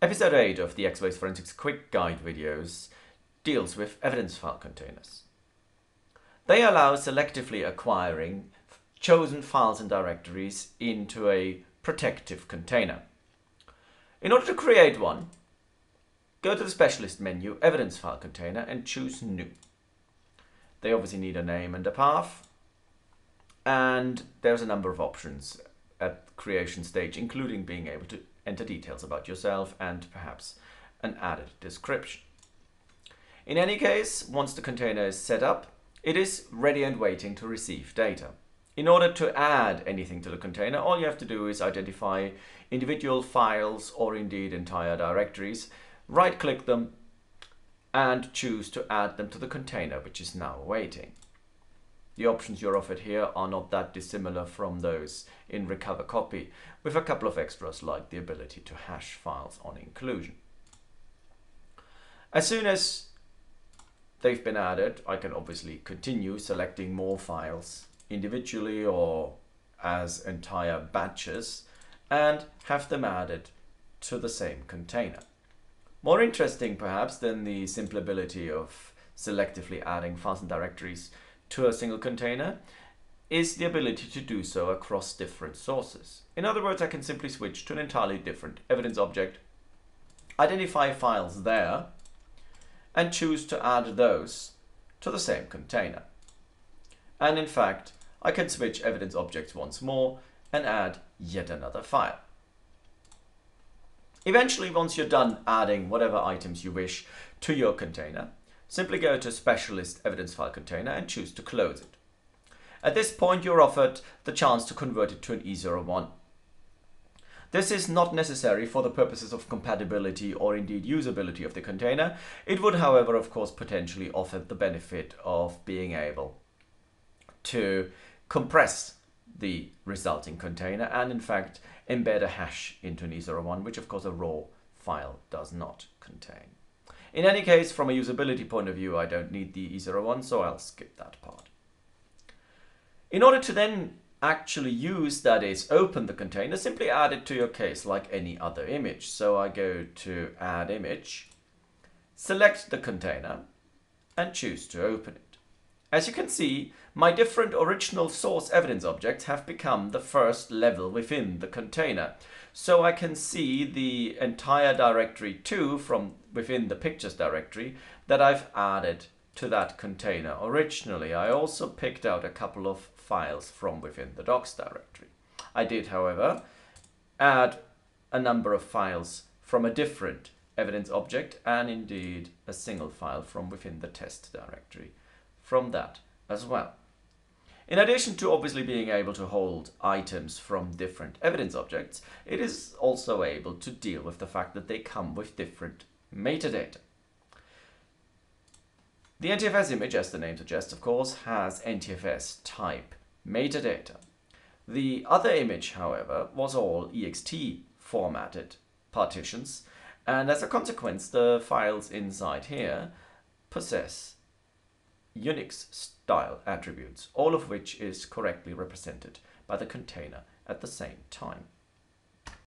Episode 8 of the X-Ways Forensics Quick Guide videos deals with evidence file containers. They allow selectively acquiring chosen files and directories into a protective container. In order to create one, go to the Specialist menu, Evidence File Container, and choose New. They obviously need a name and a path, and there's a number of options at the creation stage, including being able to enter details about yourself and perhaps an added description. In any case, once the container is set up, it is ready and waiting to receive data. In order to add anything to the container, all you have to do is identify individual files or indeed entire directories, right-click them and choose to add them to the container, which is now waiting. The options you're offered here are not that dissimilar from those in Recover Copy, with a couple of extras like the ability to hash files on inclusion. As soon as they've been added, I can obviously continue selecting more files individually or as entire batches and have them added to the same container. More interesting perhaps than the simple ability of selectively adding files and directories to a single container is the ability to do so across different sources. In other words, I can simply switch to an entirely different evidence object, identify files there, and choose to add those to the same container. And in fact, I can switch evidence objects once more and add yet another file. Eventually, once you're done adding whatever items you wish to your container, simply go to Specialist Evidence File Container and choose to close it. At this point, you're offered the chance to convert it to an E01. This is not necessary for the purposes of compatibility or indeed usability of the container. It would, however, of course, potentially offer the benefit of being able to compress the resulting container and, in fact, embed a hash into an E01, which, of course, a raw file does not contain. In any case, from a usability point of view, I don't need the E01, so I'll skip that part. In order to then actually use, that is, open the container, simply add it to your case like any other image. So I go to Add Image, select the container, and choose to open it. As you can see, my different original source evidence objects have become the first level within the container. So I can see the entire directory 2 from within the pictures directory that I've added to that container originally. I also picked out a couple of files from within the docs directory. I did, however, add a number of files from a different evidence object and indeed a single file from within the test directory from that as well. In addition to obviously being able to hold items from different evidence objects, it is also able to deal with the fact that they come with different metadata. The NTFS image, as the name suggests, of course, has NTFS type metadata. The other image, however, was all ext formatted partitions, and as a consequence, the files inside here possess Unix style attributes, all of which is correctly represented by the container at the same time.